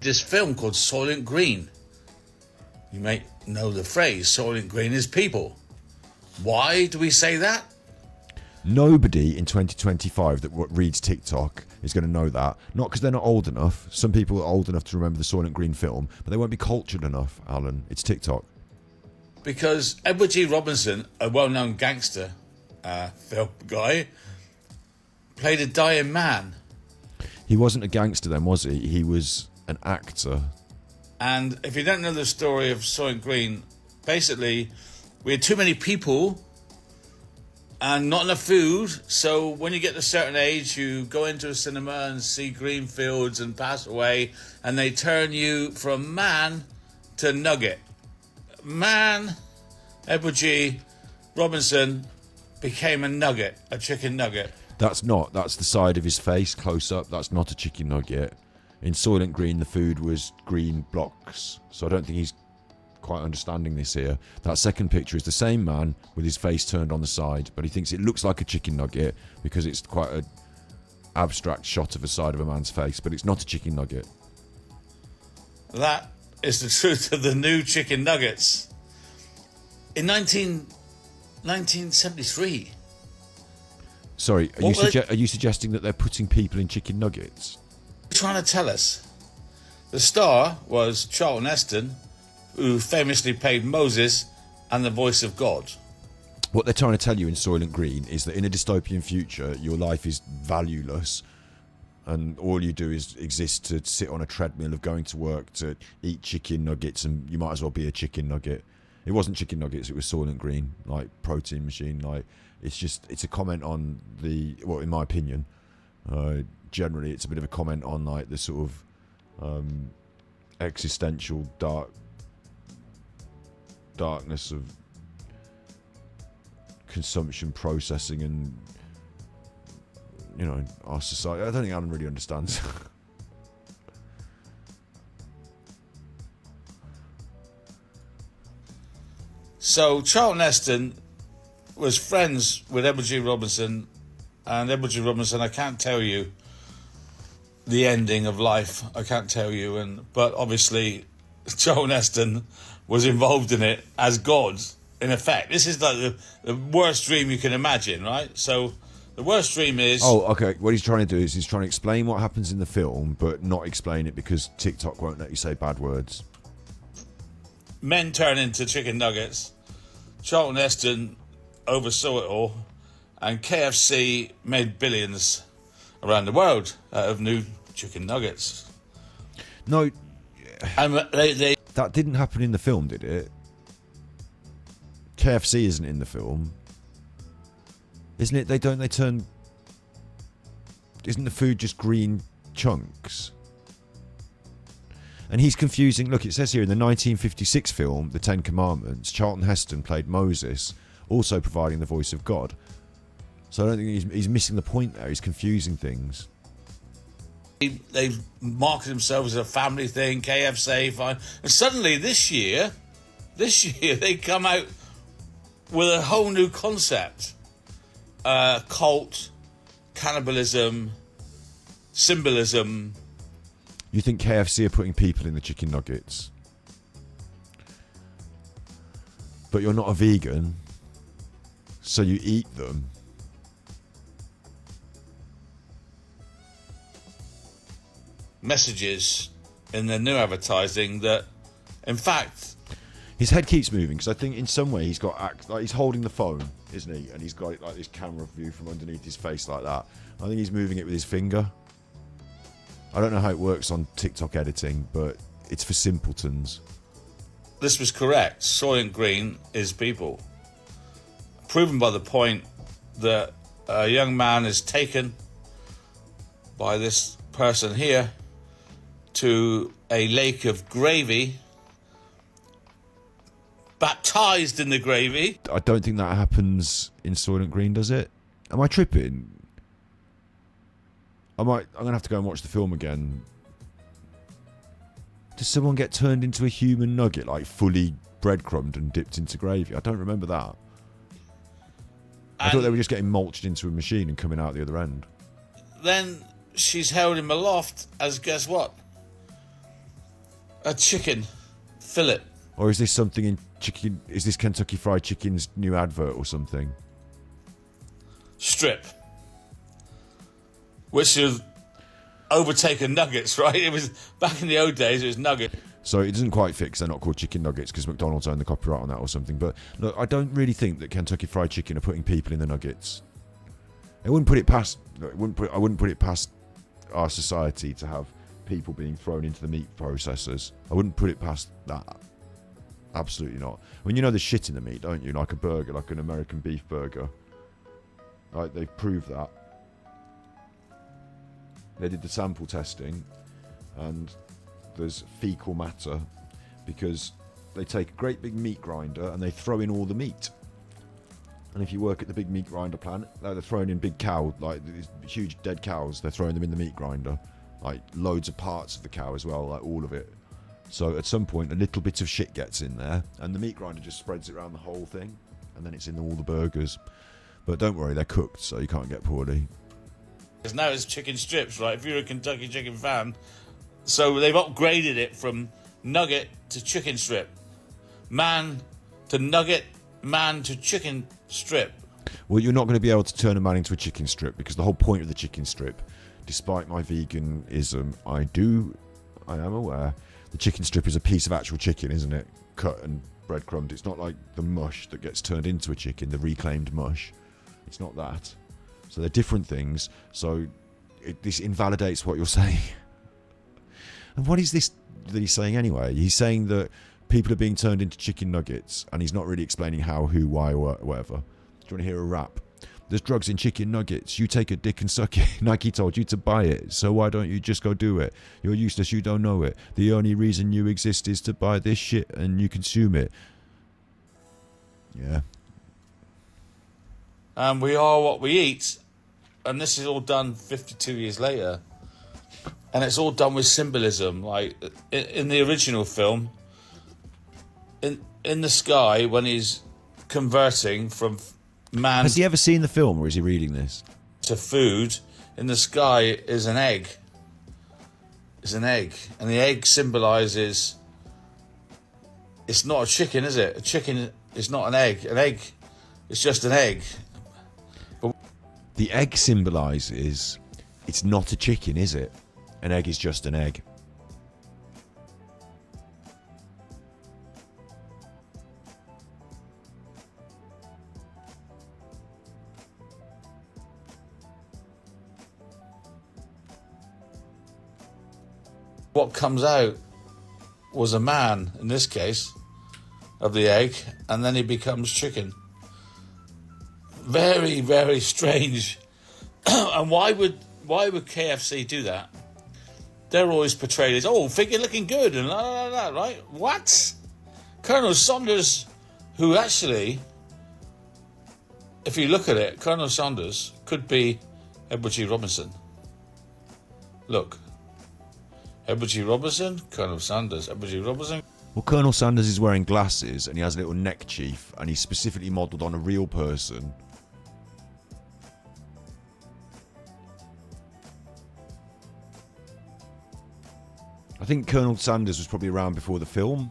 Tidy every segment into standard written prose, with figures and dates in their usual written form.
this film called Soylent Green. You may know the phrase, Soylent Green is people. Why do we say that? Nobody in 2025 that reads TikTok is going to know that. Not because they're not old enough. Some people are old enough to remember the Soylent Green film, but they won't be cultured enough, Alan. It's TikTok. Because Edward G. Robinson, a well-known gangster film guy, played a dying man. He wasn't a gangster then, was he? He was an actor. And if you don't know the story of Soylent Green, basically, we had too many people and not enough food. So when you get to a certain age, you go into a cinema and see green fields and pass away, and they turn you from man to nugget. Man, Edward G. Robinson became a nugget, a chicken nugget. That's the side of his face close up. That's not a chicken nugget. In Soylent Green, the food was green blocks. So I don't think he's quite understanding this here. That second picture is the same man with his face turned on the side, but he thinks it looks like a chicken nugget because it's quite an abstract shot of the side of a man's face, but it's not a chicken nugget. That is the truth of the new chicken nuggets. In 1973. Sorry, are you suggesting that they're putting people in chicken nuggets? What are you trying to tell us? The star was Charlton Heston, who famously played Moses and the voice of God. What they're trying to tell you in Soylent Green is that in a dystopian future, your life is valueless and all you do is exist to sit on a treadmill of going to work to eat chicken nuggets, and you might as well be a chicken nugget. It wasn't chicken nuggets, it was Soylent Green, like protein machine. Like it's a comment on in my opinion, generally it's a bit of a comment on like the sort of existential darkness of consumption, processing, and our society. I don't think Alan really understands. So Charlton Heston was friends with Edward G. Robinson, and Edward G. Robinson, I can't tell you the ending of life. I can't tell you, but obviously Charlton Heston was involved in it as God, in effect. This is like the worst dream you can imagine, right? So the worst dream is... Oh, okay. What he's trying to do is he's trying to explain what happens in the film, but not explain it because TikTok won't let you say bad words. Men turn into chicken nuggets. Charlton Heston oversaw it all, and KFC made billions around the world out of new chicken nuggets. No, and that didn't happen in the film, did it? KFC isn't in the film, isn't it? Isn't the food just green chunks? And he's confusing. Look, it says here in the 1956 film, The Ten Commandments, Charlton Heston played Moses, also providing the voice of God. So I don't think he's missing the point there. He's confusing things. They market themselves as a family thing, KFC, fine. And suddenly this year, they come out with a whole new concept. Cult, cannibalism, symbolism. You think KFC are putting people in the chicken nuggets? But you're not a vegan, so you eat them. Messages in the new advertising that, in fact... His head keeps moving, because I think in some way he's he's holding the phone, isn't he? And he's got like this camera view from underneath his face like that. I think he's moving it with his finger. I don't know how it works on TikTok editing, but it's for simpletons. This was correct. Soylent Green is people. Proven by the point that a young man is taken by this person here to a lake of gravy, baptized in the gravy. I don't think that happens in Soylent Green, does it? Am I tripping? I'm going to have to go and watch the film again. Does someone get turned into a human nugget, like fully breadcrumbed and dipped into gravy? I don't remember that. I thought they were just getting mulched into a machine and coming out the other end. Then she's held him aloft as, guess what? A chicken fillet. Or is this something in chicken? Is this Kentucky Fried Chicken's new advert or something? Strip. Which has overtaken nuggets, right? It was back in the old days. It was nugget. So it doesn't quite fit because they're not called chicken nuggets because McDonald's own the copyright on that or something. But look, I don't really think that Kentucky Fried Chicken are putting people in the nuggets. I wouldn't put it past. I wouldn't put it past our society to have people being thrown into the meat processors. I wouldn't put it past that. Absolutely not. I mean, you know there's shit in the meat, don't you? Like a burger, like an American beef burger. Like, they've proved that. They did the sample testing, and there's fecal matter because they take a great big meat grinder and they throw in all the meat. And if you work at the big meat grinder plant, they're throwing in big cow, like these huge dead cows, they're throwing them in the meat grinder. Like loads of parts of the cow as well, like all of it. So at some point a little bit of shit gets in there and the meat grinder just spreads it around the whole thing and then it's in all the burgers. But don't worry, they're cooked so you can't get poorly. Because now it's chicken strips, right? If you're a Kentucky Chicken fan. So they've upgraded it from nugget to chicken strip. Man to nugget, man to chicken strip. Well, you're not going to be able to turn a man into a chicken strip because the whole point of the chicken strip, despite my veganism, I am aware, the chicken strip is a piece of actual chicken, isn't it? Cut and breadcrumbed. It's not like the mush that gets turned into a chicken, the reclaimed mush. It's not that. So they're different things. So this invalidates what you're saying. And what is this that he's saying anyway? He's saying that people are being turned into chicken nuggets, and he's not really explaining how, who, why, or whatever. Do you want to hear a rap? There's drugs in chicken nuggets. You take a dick and suck it. Nike told you to buy it, so why don't you just go do it? You're useless, you don't know it. The only reason you exist is to buy this shit and you consume it. Yeah. And we are what we eat. And this is all done 52 years later. And it's all done with symbolism. Like, in the original film, in the sky, when he's converting from man... Has he ever seen the film, or is he reading this? ...to food, in the sky is an egg. It's an egg. And the egg symbolises... It's not a chicken, is it? A chicken is not an egg. An egg is just an egg. But the egg symbolises... It's not a chicken, is it? An egg is just an egg. what comes out was a man, in this case, of the egg, and then he becomes chicken. Very, very strange. And why would KFC do that? They're always portrayed as, oh, figure looking good and la la la, right? What? Colonel Saunders, who actually, if you look at it, Colonel Saunders could be Edward G. Robinson. Look. Edward G. Robinson, Colonel Sanders, Edward G. Robinson. Well, Colonel Sanders is wearing glasses and he has a little neck chief and he's specifically modelled on a real person. I think Colonel Sanders was probably around before the film.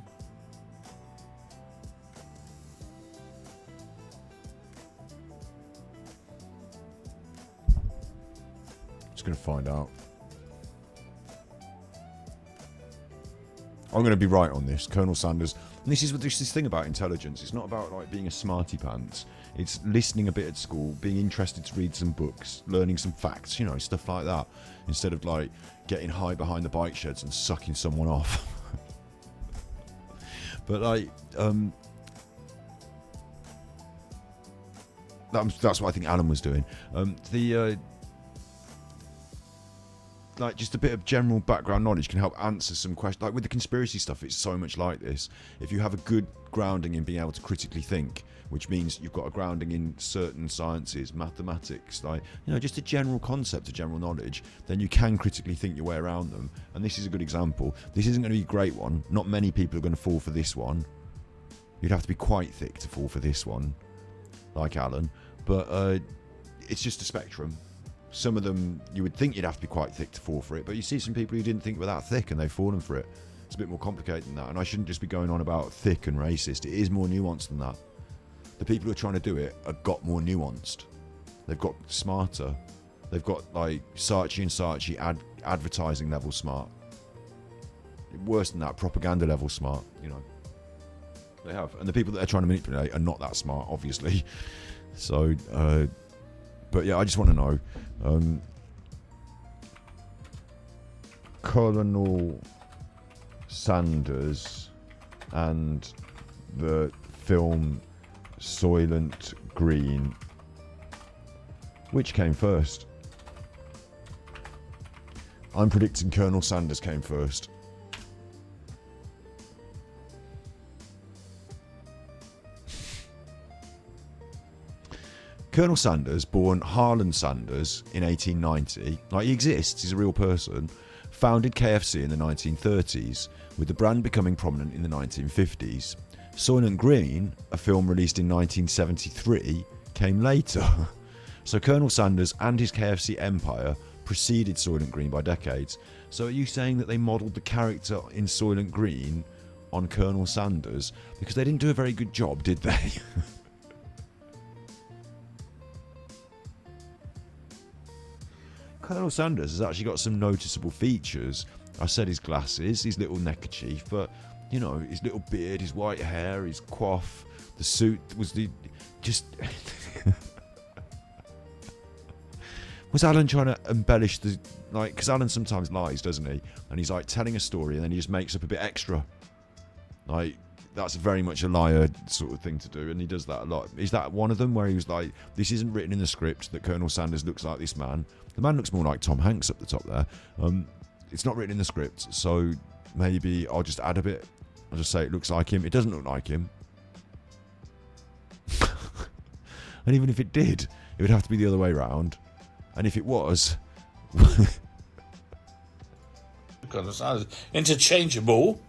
Just going to find out. I'm going to be right on this, Colonel Sanders. And this is this thing about intelligence. It's not about like being a smarty pants. It's listening a bit at school, being interested to read some books, learning some facts, you know, stuff like that. Instead of like getting high behind the bike sheds and sucking someone off. But like, that's what I think Alan was doing. Like just a bit of general background knowledge can help answer some questions. Like with the conspiracy stuff, it's so much like this. If you have a good grounding in being able to critically think, which means you've got a grounding in certain sciences, mathematics, like, you know, just a general concept, a general knowledge, then you can critically think your way around them. And this is a good example. This isn't going to be a great one. Not many people are going to fall for this one. You'd have to be quite thick to fall for this one, like Alan. But it's just a spectrum. Some of them, you would think you'd have to be quite thick to fall for it, but you see some people who didn't think were that thick and they've fallen for it. It's a bit more complicated than that, and I shouldn't just be going on about thick and racist. It is more nuanced than that. The people who are trying to do it have got more nuanced. They've got smarter. They've got like Saatchi and Saatchi advertising level smart. Worse than that, propaganda level smart, you know. They have. And the people that they're trying to manipulate are not that smart, obviously. So, but yeah, I just want to know. Colonel Sanders and the film Soylent Green, which came first? I'm predicting Colonel Sanders came first. Colonel Sanders, born Harlan Sanders in 1890, like he exists, he's a real person, founded KFC in the 1930s, with the brand becoming prominent in the 1950s. Soylent Green, a film released in 1973, came later. So Colonel Sanders and his KFC empire preceded Soylent Green by decades. So are you saying that they modelled the character in Soylent Green on Colonel Sanders? Because they didn't do a very good job, did they? Colonel Sanders has actually got some noticeable features. I said his glasses, his little neckerchief, but, you know, his little beard, his white hair, his coif, the suit was the... just... Was Alan trying to embellish the... like, because Alan sometimes lies, doesn't he? And he's, like, telling a story and then he just makes up a bit extra. Like, that's very much a liar sort of thing to do, and he does that a lot. Is that one of them where he was like, this isn't written in the script that Colonel Sanders looks like this man? The man looks more like Tom Hanks up the top there. It's not written in the script, so maybe I'll just add a bit. I'll just say it looks like him. It doesn't look like him. And even if it did, it would have to be the other way around. And if it was... interchangeable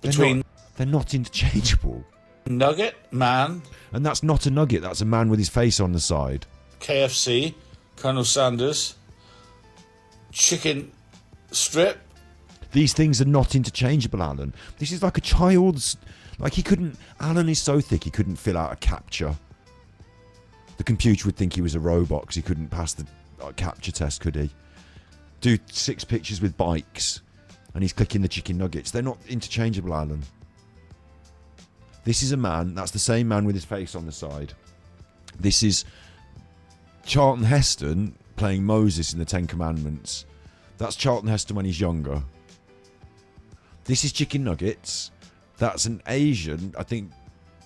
between... They're not interchangeable. Nugget, man. And that's not a nugget, that's a man with his face on the side. KFC, Colonel Sanders, chicken strip. These things are not interchangeable, Alan. This is like a child's... Like he couldn't... Alan is so thick he couldn't fill out a captcha. The computer would think he was a robot because he couldn't pass the captcha test, could he? Do 6 pictures with bikes and he's clicking the chicken nuggets. They're not interchangeable, Alan. This is a man, that's the same man with his face on the side. This is Charlton Heston playing Moses in the Ten Commandments. That's Charlton Heston when he's younger. This is chicken nuggets. That's an Asian, I think,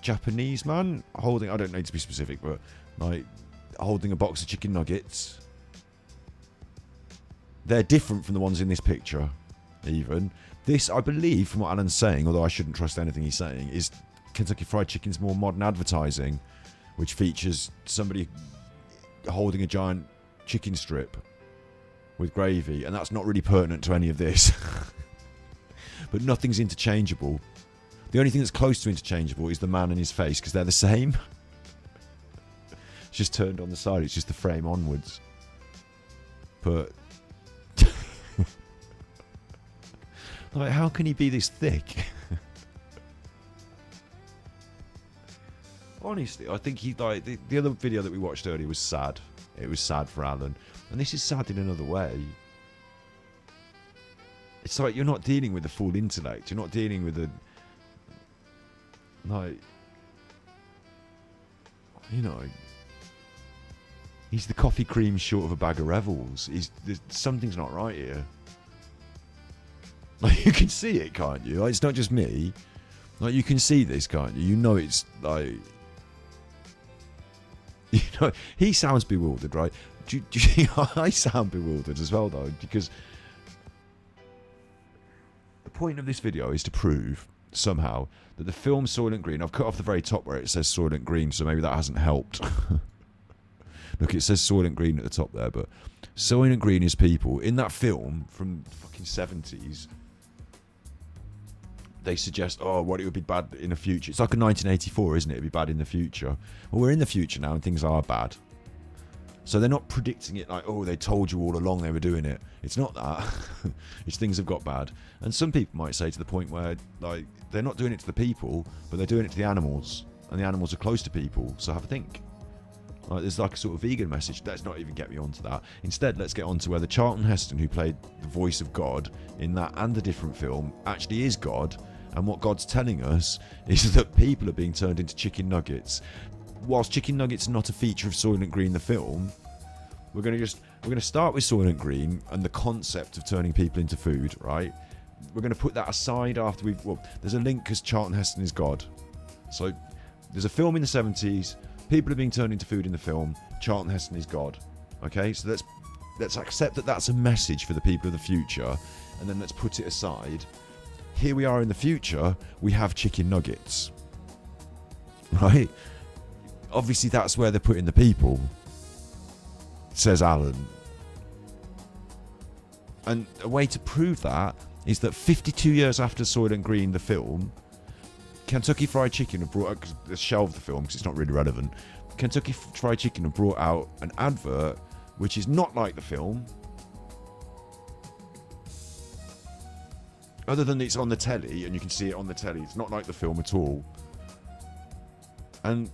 Japanese man holding, I don't need to be specific, but like holding a box of chicken nuggets. They're different from the ones in this picture, even. This, I believe, from what Alan's saying, although I shouldn't trust anything he's saying, is Kentucky Fried Chicken's more modern advertising, which features somebody holding a giant chicken strip with gravy, and that's not really pertinent to any of this. But nothing's interchangeable. The only thing that's close to interchangeable is the man and his face, because they're the same. It's just turned on the side, it's just the frame onwards. But... like, how can he be this thick? Honestly, I think he, like, the other video that we watched earlier was sad. It was sad for Alan. And this is sad in another way. It's like you're not dealing with the full intellect. You're not dealing with the... like... you know... he's the coffee cream short of a bag of Revels. Something's not right here. Like, you can see it, can't you? Like, it's not just me. Like, you can see this, can't you? You know it's, like... you know, he sounds bewildered, right? I sound bewildered as well, though, because... the point of this video is to prove, somehow, that the film Soylent Green... I've cut off the very top where it says Soylent Green, so maybe that hasn't helped. Look, it says Soylent Green at the top there, but... Soylent Green is people. In that film from the fucking 70s... they suggest, oh, what it would be bad in the future. It's like a 1984, isn't it? It'd be bad in the future. Well, we're in the future now and things are bad. So they're not predicting it like, oh, they told you all along they were doing it. It's not that. It's things have got bad. And some people might say to the point where, like, they're not doing it to the people, but they're doing it to the animals. And the animals are close to people, so have a think. Like, there's like a sort of vegan message. Let's not even get me onto that. Instead, let's get on to whether Charlton Heston, who played the voice of God in that and the different film, actually is God. And what God's telling us is that people are being turned into chicken nuggets. Whilst chicken nuggets are not a feature of Soylent Green the film, we're going to start with Soylent Green and the concept of turning people into food, right? We're going to put that aside after there's a link because Charlton Heston is God. So there's a film in the 70s, people are being turned into food in the film, Charlton Heston is God. Okay, so let's accept that that's a message for the people of the future, and then let's put it aside. Here we are in the future, we have chicken nuggets, right? Obviously that's where they're putting the people, says Alan. And a way to prove that is that 52 years after Soylent Green the film, Kentucky Fried Chicken have brought out, let's shelve the film because it's not really relevant. Kentucky Fried Chicken have brought out an advert which is not like the film, other than it's on the telly and you can see it on the telly. It's not like the film at all. And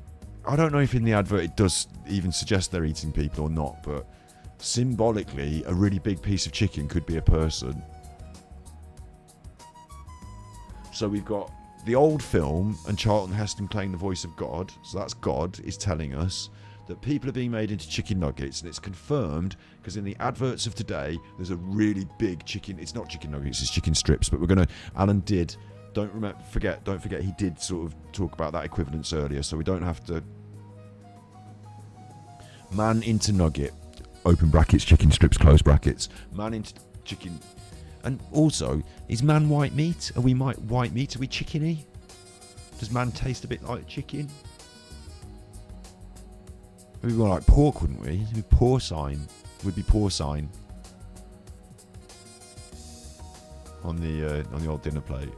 I don't know if in the advert it does even suggest they're eating people or not, but symbolically a really big piece of chicken could be a person. So we've got the old film and Charlton Heston playing the voice of God. So that's God is telling us that people are being made into chicken nuggets, and it's confirmed because in the adverts of today there's a really big chicken. It's not chicken nuggets, it's chicken strips. But Alan did. Don't forget he did sort of talk about that equivalence earlier, so we don't have to. Man into nugget, open brackets, chicken strips, close brackets. Man into chicken. And also, is man white meat? Are we white meat? Are we chickeny? Does man taste a bit like chicken? We'd be more like pork, wouldn't we? It'd be porcine. We'd be porcine on the old dinner plate.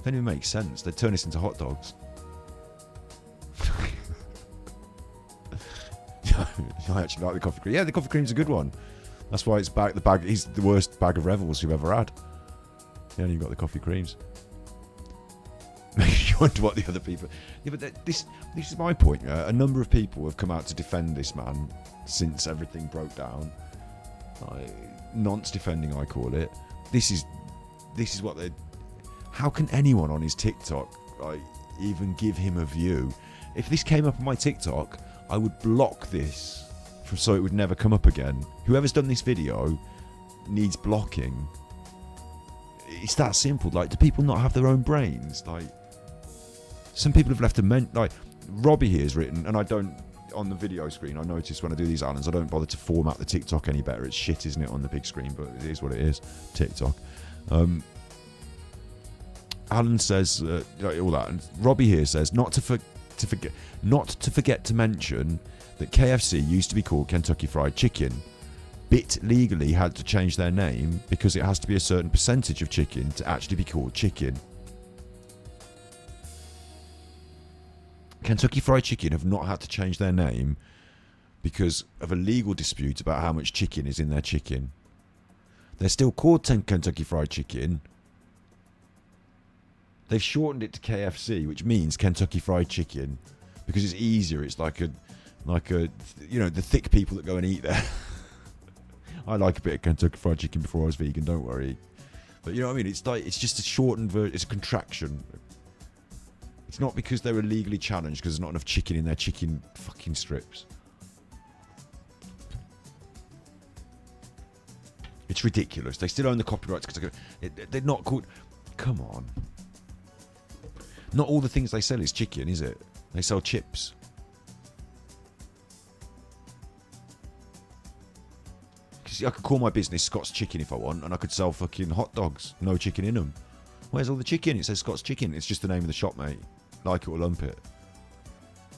Don't even make sense. They'd turn us into hot dogs. I actually like the coffee cream. Yeah, the coffee cream's a good one. That's why it's back. The bag. He's the worst bag of Revels you've ever had. Yeah, and you've got the coffee creams. You wonder what the other people. Yeah, but this is my point. A number of people have come out to defend this man since everything broke down. Nonce defending, I call it. This is what they. How can anyone on his TikTok even give him a view? If this came up on my TikTok, I would block this so it would never come up again. Whoever's done this video needs blocking. It's that simple. Like, do people not have their own brains? Like, some people have left like Robbie here has written, and I don't on the video screen. I notice when I do these Allens, I don't bother to format the TikTok any better. It's shit, isn't it, on the big screen? But it is what it is. TikTok. Alan says all that, and Robbie here says not to forget to mention that KFC used to be called Kentucky Fried Chicken. BIT legally had to change their name because it has to be a certain percentage of chicken to actually be called chicken. Kentucky Fried Chicken have not had to change their name because of a legal dispute about how much chicken is in their chicken. They're still called Kentucky Fried Chicken. They've shortened it to KFC, which means Kentucky Fried Chicken, because it's easier. It's like a the thick people that go and eat there. I like a bit of Kentucky Fried Chicken before I was vegan. Don't worry, but you know what I mean. It's just a shortened version. It's a contraction. It's not because they were legally challenged because there's not enough chicken in their chicken fucking strips. It's ridiculous. They still own the copyrights because they're not called. Come on. Not all the things they sell is chicken, is it? They sell chips. Because I could call my business Scott's Chicken if I want, and I could sell fucking hot dogs, no chicken in them. Where's all the chicken? It says Scott's Chicken. It's just the name of the shop, mate. Like it or lump it.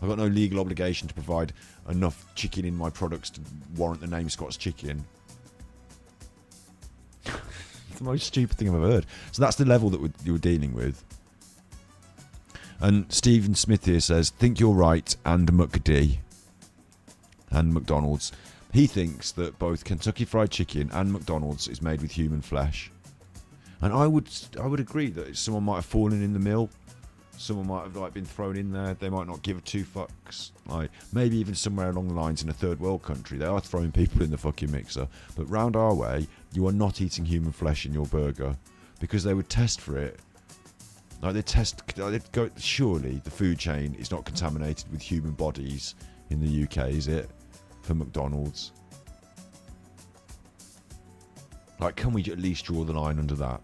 I've got no legal obligation to provide enough chicken in my products to warrant the name Scott's Chicken. It's the most stupid thing I've ever heard. So that's the level that you were dealing with. And Stephen Smith here says, think you're right, and McD. and McDonald's. He thinks that both Kentucky Fried Chicken and McDonald's is made with human flesh. And I would agree that someone might have fallen in the mill. Someone might have like been thrown in there. They might not give two fucks. Like maybe even somewhere along the lines in a third world country, they are throwing people in the fucking mixer. But round our way, you are not eating human flesh in your burger because they would test for it. Like they'd go. Surely the food chain is not contaminated with human bodies in the UK, is it? For McDonald's. Like, can we at least draw the line under that?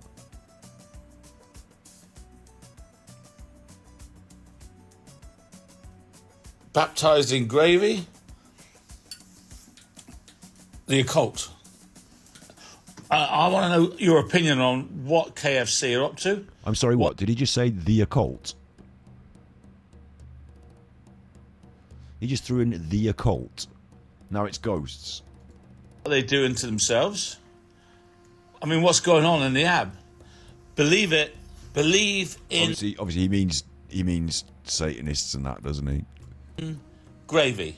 Baptized in gravy. The Occult. I want to know your opinion on what KFC are up to. I'm sorry, what? Did he just say the Occult? He just threw in the Occult. Now it's ghosts. What are they doing to themselves? I mean, what's going on in the ab? Believe it. Believe in... Obviously he means Satanists and that, doesn't he? Gravy.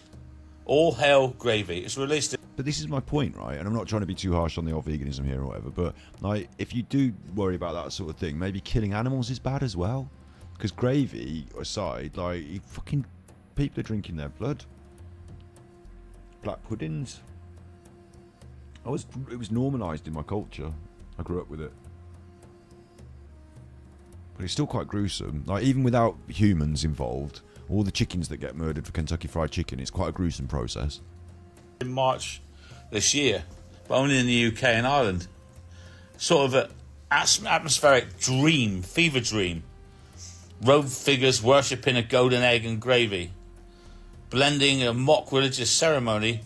All hell gravy. It's released... But this is my point, right? And I'm not trying to be too harsh on the old veganism here or whatever, but like, if you do worry about that sort of thing, maybe killing animals is bad as well. Because gravy aside, like, fucking people are drinking their blood. Black puddings. It was normalised in my culture. I grew up with it. But it's still quite gruesome. Like, even without humans involved, all the chickens that get murdered for Kentucky Fried Chicken, it's quite a gruesome process. In March this year, but only in the UK and Ireland. Sort of an atmospheric dream, fever dream. Robed figures worshipping a golden egg and gravy. Blending a mock religious ceremony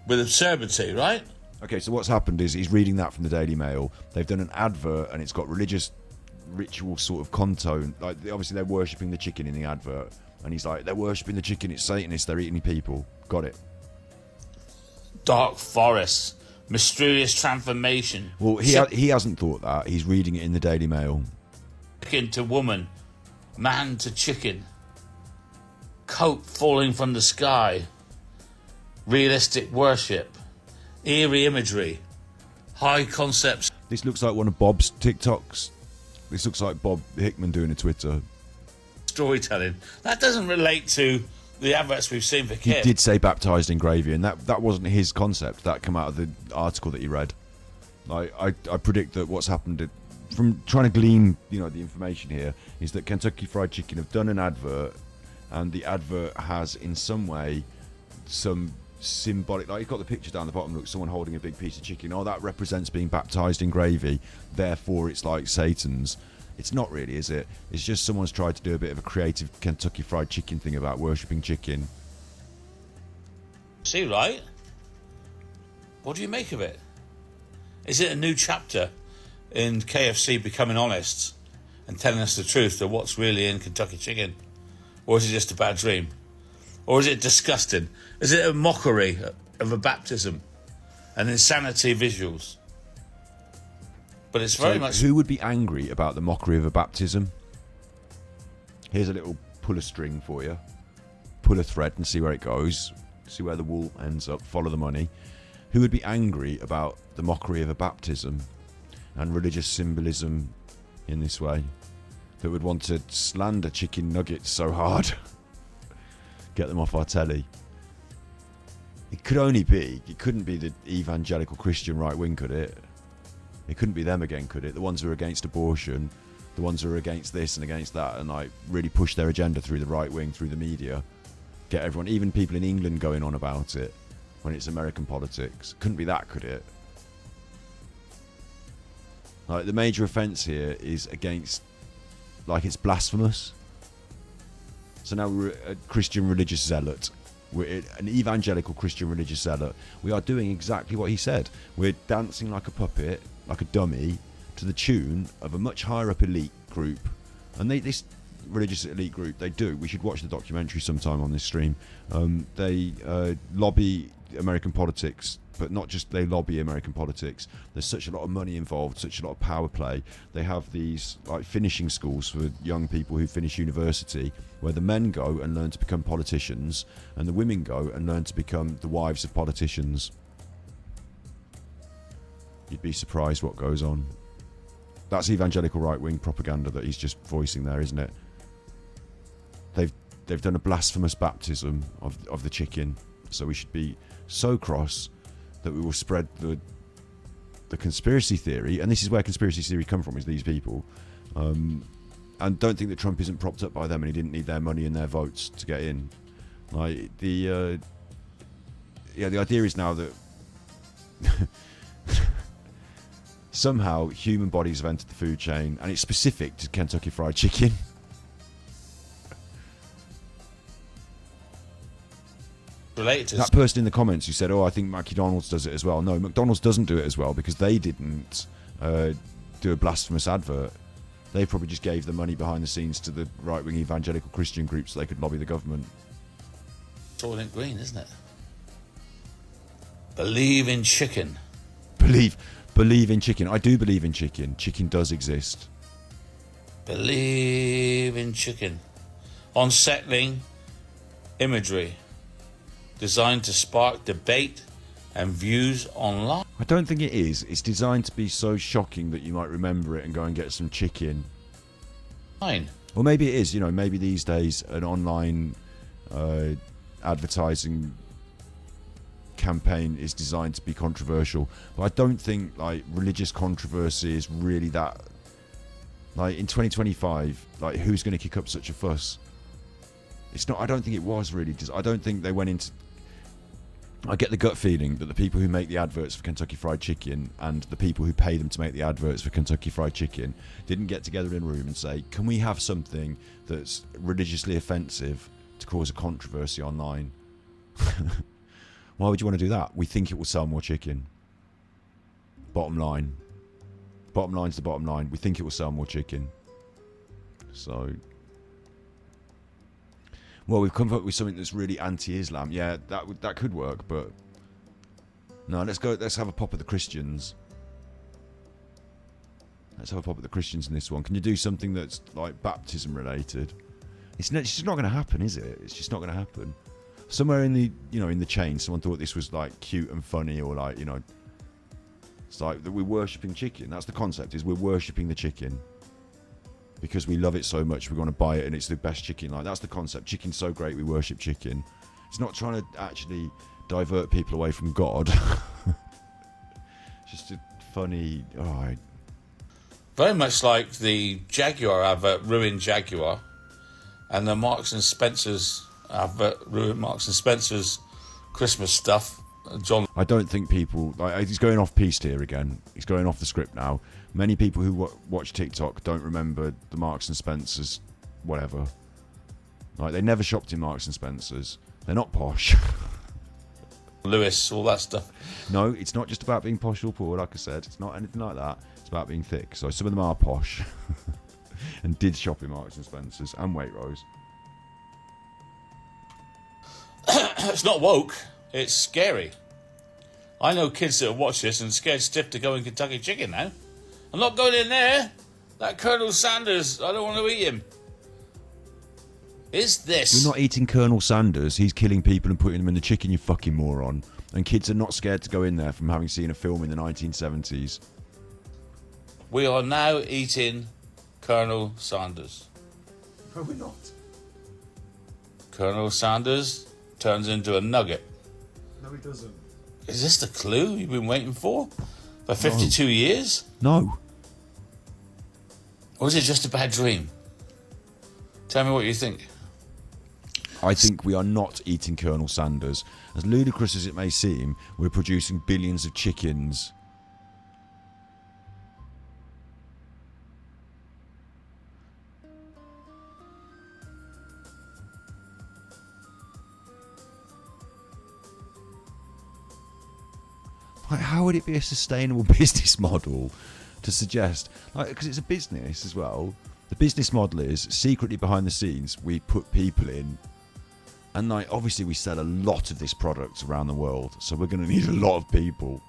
with absurdity, right? Okay, so what's happened is he's reading that from the Daily Mail. They've done an advert and it's got religious ritual sort of content. Like, obviously they're worshipping the chicken in the advert. And he's like, they're worshipping the chicken, it's Satanists, they're eating people. Got it. Dark forests, mysterious transformation. Well, he hasn't thought that. He's reading it in the Daily Mail. Chicken to woman, man to chicken. Coat falling from the sky. Realistic worship. Eerie imagery. High concepts. This looks like one of Bob's TikToks. This looks like Bob Hickman doing a Twitter. Storytelling. That doesn't relate to the adverts we've seen for kids. He did say baptised in gravy, and that wasn't his concept. That came out of the article that he read. I predict that what's happened from trying to glean, the information here, is that Kentucky Fried Chicken have done an advert, and the advert has in some way some symbolic, like you've got the picture down the bottom, look, someone holding a big piece of chicken. Oh, that represents being baptised in gravy, therefore it's like Satan's. It's not really, is it? It's just someone's tried to do a bit of a creative Kentucky Fried Chicken thing about worshipping chicken. See, right? What do you make of it? Is it a new chapter in KFC becoming honest and telling us the truth of what's really in Kentucky chicken? Or is it just a bad dream? Or is it disgusting? Is it a mockery of a baptism and insanity visuals? But it's very much... Who would be angry about the mockery of a baptism? Here's a little pull a string for you. Pull a thread and see where it goes. See where the wool ends up. Follow the money. Who would be angry about the mockery of a baptism and religious symbolism in this way? That would want to slander chicken nuggets so hard. Get them off our telly. It couldn't be the evangelical Christian right wing, could it? It couldn't be them again, could it? The ones who are against abortion, the ones who are against this and against that, and like really push their agenda through the right wing, through the media. Get everyone, even people in England, going on about it when it's American politics. Couldn't be that, could it? Like, the major offence here is against, like, it's blasphemous. So now we're a Christian religious zealot. We're an evangelical Christian religious zealot. We are doing exactly what he said. We're dancing like a puppet, like a dummy, to the tune of a much higher up elite group. And this religious elite group, we should watch the documentary sometime on this stream. They lobby American politics but not just they lobby American politics. There's such a lot of money involved, such a lot of power play. They have these like finishing schools for young people who finish university, where the men go and learn to become politicians, and the women go and learn to become the wives of politicians. You'd be surprised what goes on. That's evangelical right-wing propaganda that he's just voicing there, isn't it? They've done a blasphemous baptism of the chicken, so we should be so cross that we will spread the conspiracy theory, and this is where conspiracy theory come from, is these people, and don't think that Trump isn't propped up by them and he didn't need their money and their votes to get in. Like the idea is now that somehow human bodies have entered the food chain, and it's specific to Kentucky Fried Chicken. Related to that person in the comments who said, "Oh, I think McDonald's does it as well." No, McDonald's doesn't do it as well because they didn't do a blasphemous advert. They probably just gave the money behind the scenes to the right-wing evangelical Christian groups so they could lobby the government. Soylent Green, isn't it? Believe in chicken. Believe in chicken. I do believe in chicken. Chicken does exist. Believe in chicken. Unsettling imagery designed to spark debate and views online. I don't think it is. It's designed to be so shocking that you might remember it and go and get some chicken. Fine. Or maybe it is, you know, maybe these days an online advertising campaign is designed to be controversial. But I don't think like religious controversy is really that, like in 2025, like who's going to kick up such a fuss? It's not. I don't think it was really. I don't think they went into. I get the gut feeling that the people who make the adverts for Kentucky Fried Chicken and the people who pay them to make the adverts for Kentucky Fried Chicken didn't get together in a room and say, can we have something that's religiously offensive to cause a controversy online? Why would you want to do that? We think it will sell more chicken. Bottom line. Bottom line's the bottom line. We think it will sell more chicken. So... well, we've come up with something that's really anti-Islam. Yeah, that could work, but no. Let's have a pop at the Christians. Let's have a pop at the Christians in this one. Can you do something that's like baptism related? It's just not going to happen, is it? It's just not going to happen. Somewhere in the chain, someone thought this was like cute and funny, or like it's like that we're worshipping chicken. That's the concept. Is we're worshipping the chicken. Because we love it so much, we want to buy it, and it's the best chicken. Like that's the concept. Chicken's so great, we worship chicken. It's not trying to actually divert people away from God. Just a funny. Oh, Very much like the Jaguar advert ruined Jaguar, and the Marks and Spencer's advert ruined Marks and Spencer's Christmas stuff. John. I don't think people like he's going off piste here again. He's going off the script now. Many people who watch TikTok don't remember the Marks and Spencers, whatever. Like they never shopped in Marks and Spencers. They're not posh. Lewis, all that stuff. No, it's not just about being posh or poor. Like I said, it's not anything like that. It's about being thick. So some of them are posh, and did shop in Marks and Spencers and Waitrose. It's not woke. It's scary. I know kids that watch this and scared stiff to go in Kentucky Chicken now. I'm not going in there. That Colonel Sanders, I don't want to eat him. Is this... You're not eating Colonel Sanders. He's killing people and putting them in the chicken, you fucking moron. And kids are not scared to go in there from having seen a film in the 1970s. We are now eating Colonel Sanders. No, we're not. Colonel Sanders turns into a nugget. No, he doesn't. Is this the clue you've been waiting for 52 years? No. Or is it just a bad dream? Tell me what you think. I think we are not eating Colonel Sanders. As ludicrous as it may seem, we're producing billions of chickens. Like, how would it be a sustainable business model to suggest, like, because it's a business as well. The business model is secretly behind the scenes we put people in And like, obviously we sell a lot of this product around the world, so we're going to need a lot of people.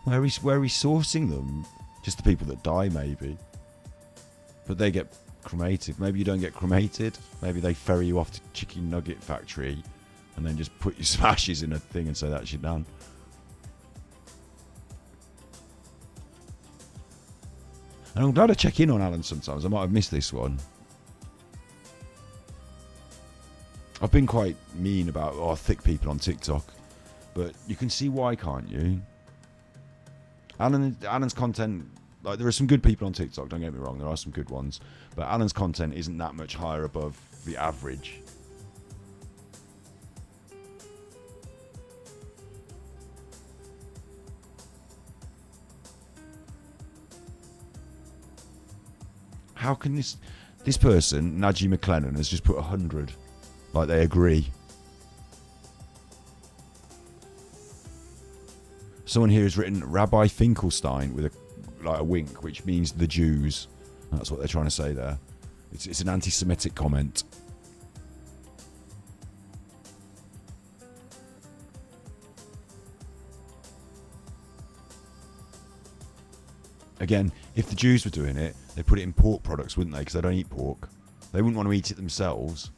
Where are we sourcing them? Just the people that die, maybe. But they get cremated. Maybe you don't get cremated. Maybe they ferry you off to chicken nugget factory and then just put your smashes in a thing and say that's your done. And I'm glad I check in on Alan sometimes. I might have missed this one. I've been quite mean about thick people on TikTok, but you can see why, can't you? Alan's content, like, there are some good people on TikTok, don't get me wrong, there are some good ones, but Alan's content isn't that much higher above the average. How can this person, Najee McLennan, has just put 100? Like, they agree. Someone here has written Rabbi Finkelstein with a wink, which means the Jews. That's what they're trying to say there. It's an anti-Semitic comment. Again, if the Jews were doing it, they'd put it in pork products, wouldn't they? Because they don't eat pork. They wouldn't want to eat it themselves.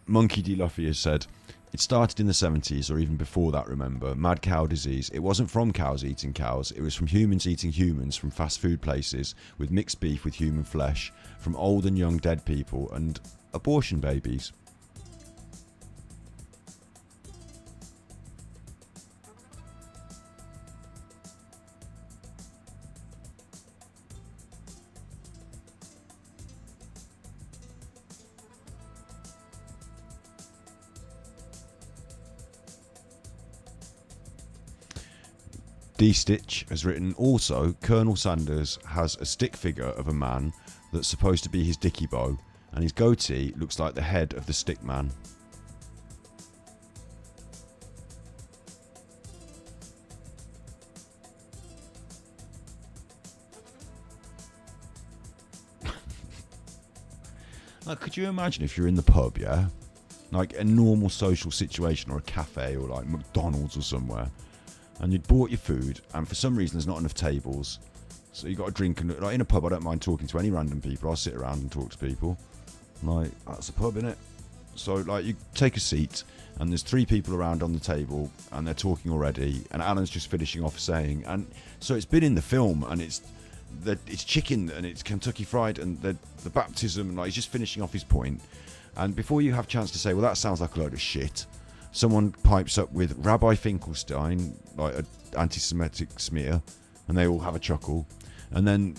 Monkey D. Luffy has said, it started in the 70s, or even before that, remember. Mad cow disease. It wasn't from cows eating cows. It was from humans eating humans, from fast food places, with mixed beef with human flesh, from old and young dead people, and abortion babies. D-Stitch has written, also, Colonel Sanders has a stick figure of a man that's supposed to be his dicky bow, and his goatee looks like the head of the stick man. Like, could you imagine if you're in the pub, yeah? Like a normal social situation, or a cafe, or like McDonald's or somewhere, and you'd bought your food, and for some reason there's not enough tables, so you got to drink. And like in a pub, I don't mind talking to any random people. I'll sit around and talk to people. Like, that's a pub, innit? So like, you take a seat, and there's 3 people around on the table, and they're talking already, and Alan's just finishing off saying, and so it's been in the film, and it's chicken, and it's Kentucky Fried, and the baptism, and like, he's just finishing off his point, and before you have a chance to say, well, that sounds like a load of shit, someone pipes up with Rabbi Finkelstein, like an anti-Semitic smear, and they all have a chuckle. And then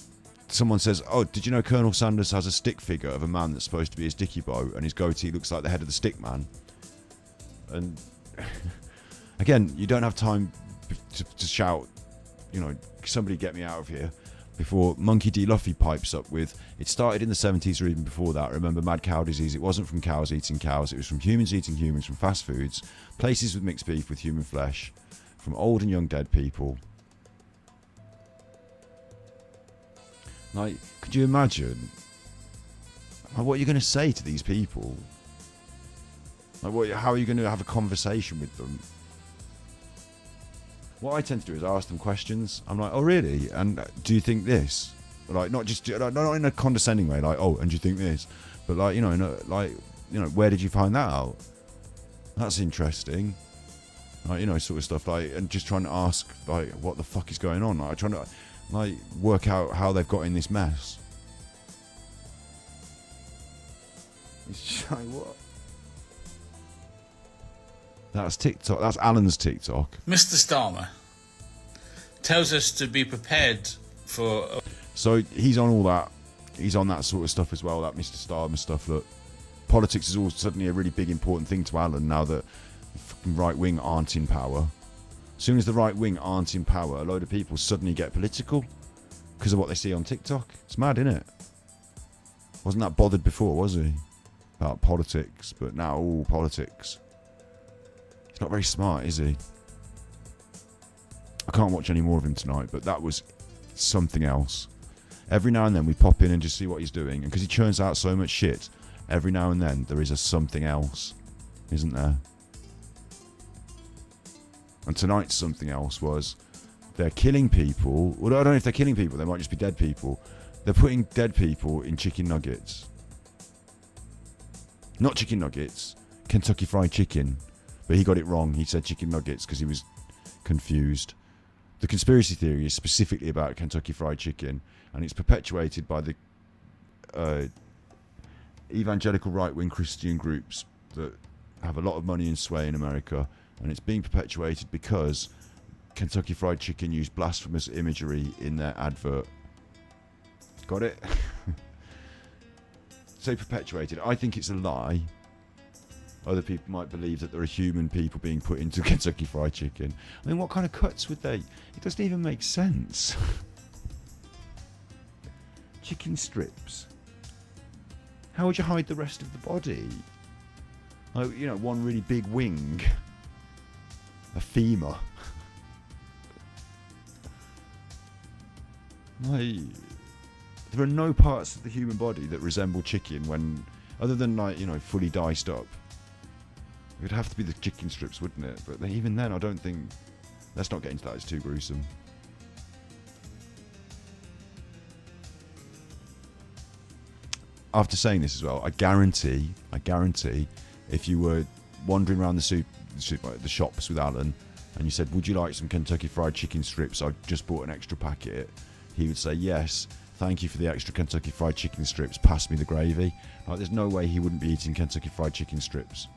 someone says, oh, did you know Colonel Sanders has a stick figure of a man that's supposed to be his dicky bow, and his goatee looks like the head of the stick man? And again, you don't have time to shout, you know, somebody get me out of here, before Monkey D. Luffy pipes up with, it started in the 70s or even before that. Remember mad cow disease? It wasn't from cows eating cows. It was from humans eating humans, from fast foods, places with mixed beef with human flesh, from old and young dead people. Like, could you imagine? Like, what are you going to say to these people? Like, how are you going to have a conversation with them? What I tend to do is ask them questions. I'm like, oh really? And do you think this? Like, not in a condescending way, like, oh, and do you think this? But like, where did you find that out? That's interesting. Like, sort of stuff, like, and just trying to ask, like, what the fuck is going on? Like, trying to, like, work out how they've got in this mess. It's just like, what? That's TikTok. That's Alan's TikTok. Mr. Starmer tells us to be prepared for... So he's on all that. He's on that sort of stuff as well, that Mr. Starmer stuff. Look, politics is all suddenly a really big, important thing to Alan now that the fucking right-wing aren't in power. As soon as the right-wing aren't in power, a load of people suddenly get political because of what they see on TikTok. It's mad, isn't it? Wasn't that bothered before, was he? About politics, but now all politics. He's not very smart, is he? I can't watch any more of him tonight, but that was something else. Every now and then we pop in and just see what he's doing, and because he churns out so much shit, every now and then there is a something else, isn't there? And tonight's something else was they're killing people. Well, I don't know if they're killing people, they might just be dead people. They're putting dead people in chicken nuggets. Not chicken nuggets, Kentucky Fried Chicken. But he got it wrong. He said chicken nuggets because he was confused. The conspiracy theory is specifically about Kentucky Fried Chicken, and it's perpetuated by the evangelical right-wing Christian groups that have a lot of money and sway in America, and it's being perpetuated because Kentucky Fried Chicken used blasphemous imagery in their advert. Got it? So perpetuated. I think it's a lie. Other people might believe that there are human people being put into Kentucky Fried Chicken. I mean, what kind of cuts would they... It doesn't even make sense. Chicken strips. How would you hide the rest of the body? Like, you know, one really big wing. A femur. Like, there are no parts of the human body that resemble chicken when... Other than, like, you know, fully diced up. It would have to be the chicken strips, wouldn't it? But even then, I don't think... Let's not get into that, it's too gruesome. After saying this as well, I guarantee, if you were wandering around the shops with Alan, and you said, would you like some Kentucky Fried Chicken strips? I've just bought an extra packet. He would say, yes, thank you for the extra Kentucky Fried Chicken strips. Pass me the gravy. Like, there's no way he wouldn't be eating Kentucky Fried Chicken strips.